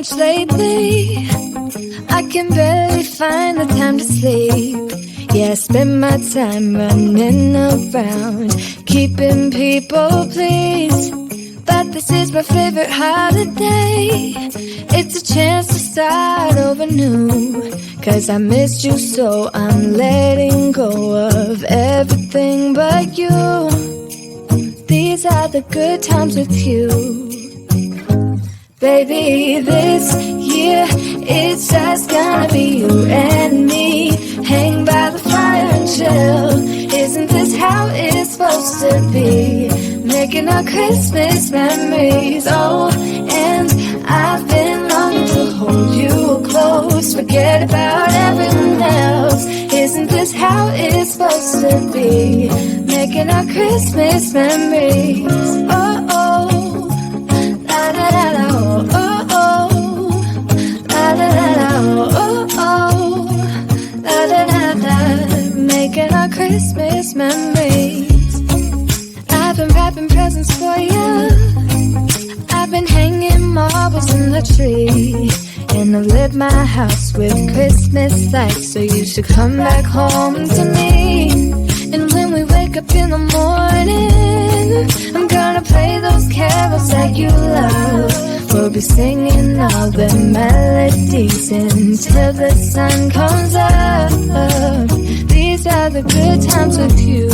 much lately. I can barely find the time to sleep. Yeah, I spend my time running around, keeping people pleased. But this is my favorite holiday. It's a chance to start over new. 'Cause I missed you, so I'm letting go of everything but you. These are the good times with you. Baby, this year it's just gonna be you and me. Hang by the fire and chill. Isn't this how it's supposed to be? Making our Christmas memories. Oh, and I've been longing to hold you close. Forget about everyone else. Isn't this how it's supposed to be? Making our Christmas memories. Oh, oh, la da da da, oh, oh, oh, la da da da, oh, oh, la da da da. Making our Christmas memories. I've been wrapping presents for you. I've been hanging marbles in the tree. And I've lit my house with Christmas lights. So you should come back home to me. And when we wake up in the morning, I'm gonna play those carols that you love. We'll be singing all the melodies until the sun comes up. These are the good times with you.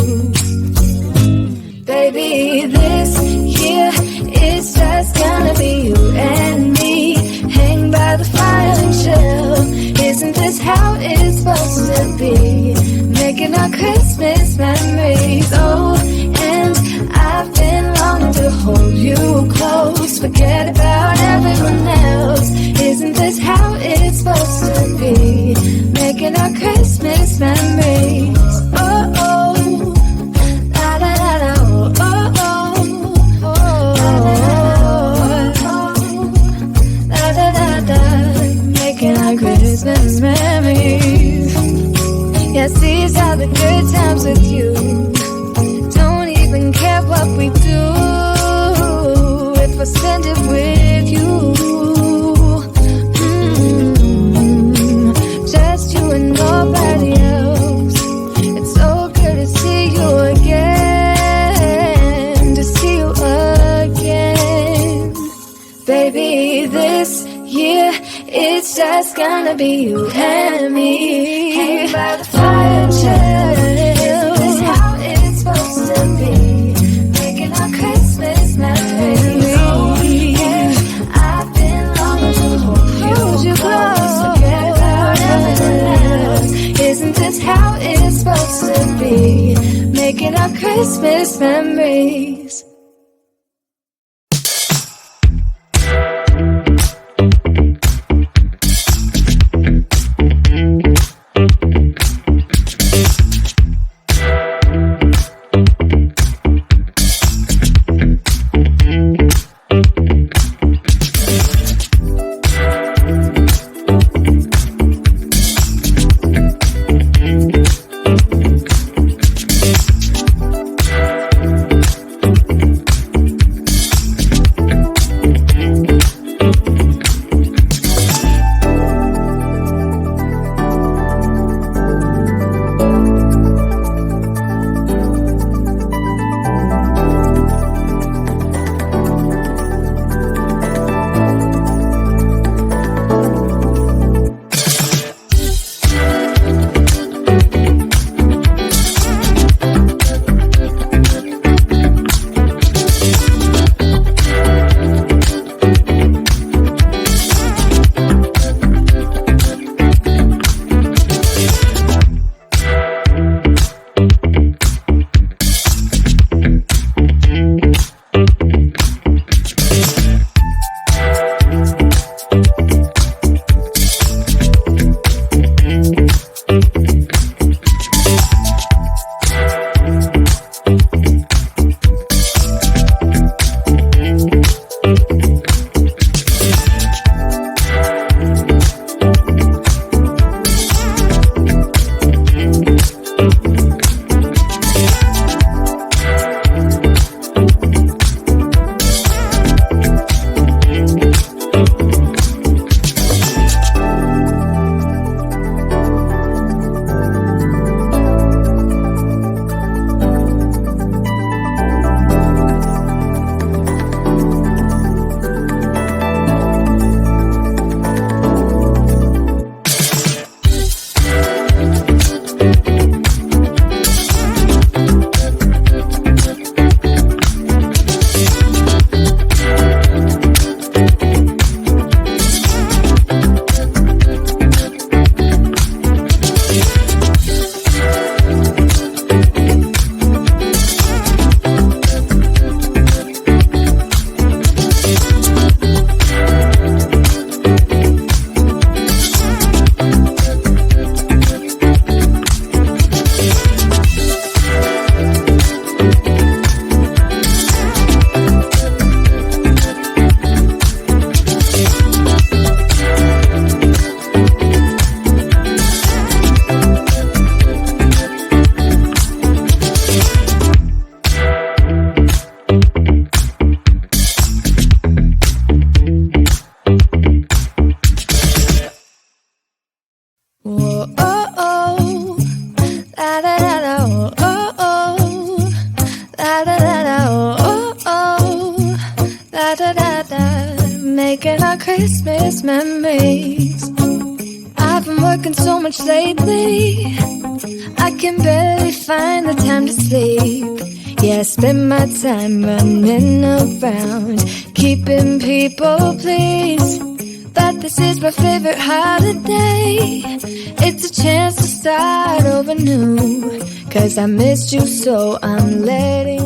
Baby, this year it's just gonna be you and me. Hang by the fire and chill. Isn't this how it's supposed to be? Making our Christmas memories. Oh, and I've been longing to hold you close. Forget about everyone else. Isn't this how it's supposed to be? Making our Christmas memories. Oh, oh. Christmas memories. Yes, these are the good times with you. Don't even care what we do if I spend it with you. Just you and nobody else. It's so good to see you again. To see you again. Baby, this year it's just gonna be you and me. Hang by the fire and chill. This is how it's supposed to be. Making our Christmas memories. Yeah, I've been longing to hold you close. Forget about everything else. Isn't this how it's supposed to be? Making our Christmas memories. making our Christmas memories. I've been working so much lately, I can barely find the time to sleep. Yeah, I spend my time running around, keeping people pleased. But this is my favorite holiday. It's a chance to start over new. 'Cause I missed you, so I'm letting